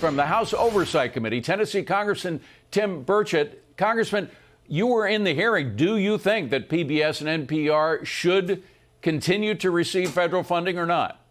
from the House Oversight Committee, Tennessee Congressman Tim Burchett. Congressman, you were in the hearing. Do you think that PBS and NPR should continue to receive federal funding or not?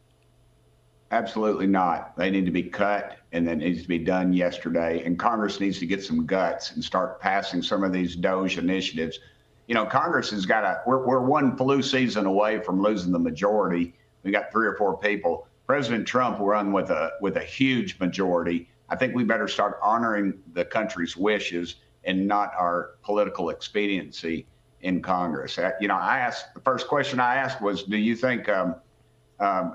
Absolutely not. They need to be cut, and that needs to be done yesterday. And Congress needs to get some guts and start passing some of these DOGE initiatives. You know, Congress has got to, we're one flu season away from losing the majority. We got 3 or 4 people. President Trump will run with a huge majority. I think we better start honoring the country's wishes and not our political expediency in Congress. You know, the first question I asked was, do you think, I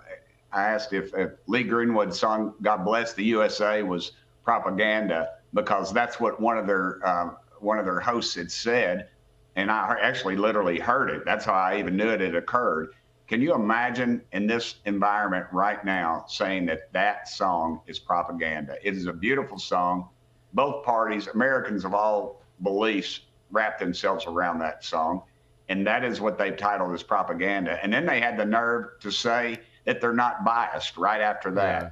asked if Lee Greenwood's song "God Bless the USA" was propaganda, because that's what one of their hosts had said, and I actually literally heard it. That's how I even knew it had occurred. Can you imagine in this environment right now saying that that song is propaganda? It is a beautiful song. Both parties, Americans of all beliefs, wrap themselves around that song, and that is what they've titled as propaganda. And then they had the nerve to say that they're not biased right after that. Yeah.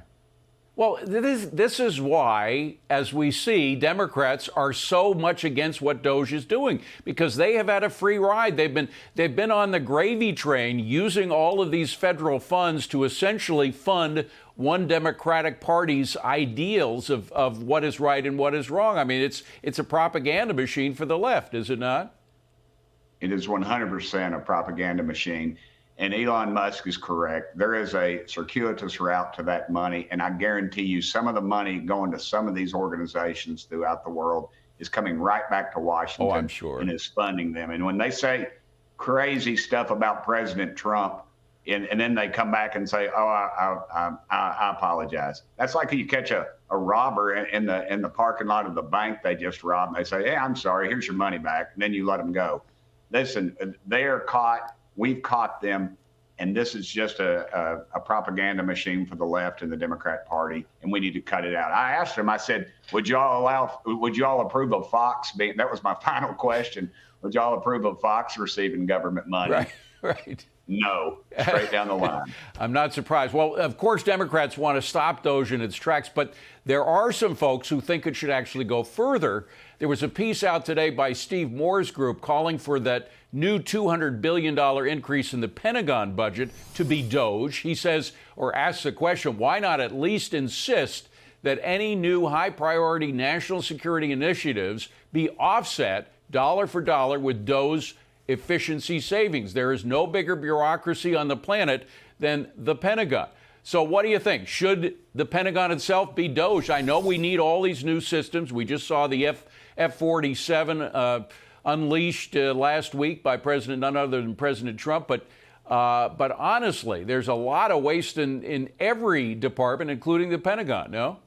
Well, this is why, as we see, Democrats are so much against what DOGE is doing, because they have had a free ride. They've been on the gravy train, using all of these federal funds to essentially fund one Democratic Party's ideals of what is right and what is wrong. I mean, it's a propaganda machine for the left, is it not? It is 100% a propaganda machine. And Elon Musk is correct. There is a circuitous route to that money. And I guarantee you some of the money going to some of these organizations throughout the world is coming right back to Washington. Oh, I'm sure. And is funding them. And when they say crazy stuff about President Trump, and then they come back and say, oh, I apologize. That's like you catch a robber in the parking lot of the bank they just robbed. And they say, hey, I'm sorry, here's your money back. And then you let them go. Listen, they are caught. We've caught them, and this is just a propaganda machine for the left and the Democrat Party, and we need to cut it out. I asked them, I said, would y'all approve of Fox being, that was my final question, would y'all approve of Fox receiving government money? Right. No, straight down the line. I'm not surprised. Well, of course, Democrats want to stop DOGE in its tracks, but there are some folks who think it should actually go further. There was a piece out today by Steve Moore's group calling for that new $200 billion increase in the Pentagon budget to be DOGE. He says, or asks the question, why not at least insist that any new high-priority national security initiatives be offset dollar for dollar with DOGE efficiency savings? There is no bigger bureaucracy on the planet than the Pentagon. So what do you think? Should the Pentagon itself be DOGE? I know we need all these new systems. We just saw the F-47 unleashed last week by none other than President Trump. But honestly, there's a lot of waste in every department, including the Pentagon, no?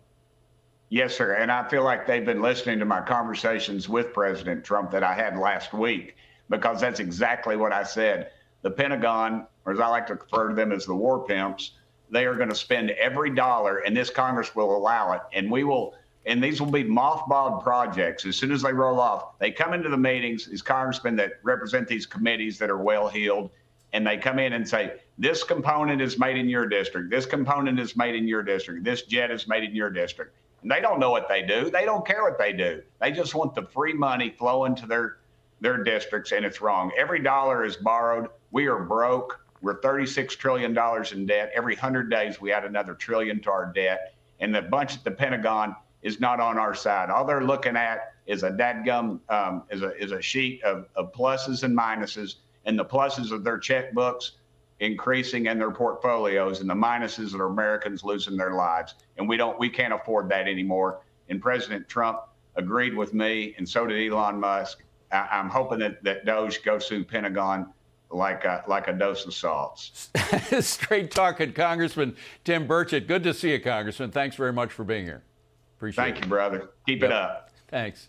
Yes, sir. And I feel like they've been listening to my conversations with President Trump that I had last week, because that's exactly what I said. The Pentagon, or as I like to refer to them as the war pimps, they are going to spend every dollar, and this Congress will allow it, and these will be mothballed projects. As soon as they roll off, they come into the meetings, these congressmen that represent these committees that are well-heeled, and they come in and say, this component is made in your district, this component is made in your district, this jet is made in your district. And they don't know what they do. They don't care what they do. They just want the free money flowing to their districts, and it's wrong. Every dollar is borrowed. We are broke. We're $36 trillion in debt. Every 100 days, we add another trillion to our debt. And the bunch at the Pentagon is not on our side. All they're looking at is a dadgum, is a sheet of pluses and minuses, and the pluses of their checkbooks increasing in their portfolios, and the minuses are Americans losing their lives. And we can't afford that anymore. And President Trump agreed with me, and so did Elon Musk. I'm hoping that DOGE goes through Pentagon like a dose of salts. Straight talking, Congressman Tim Burchett. Good to see you, Congressman. Thanks very much for being here. Appreciate it. Thank you, brother. Keep it up. Thanks.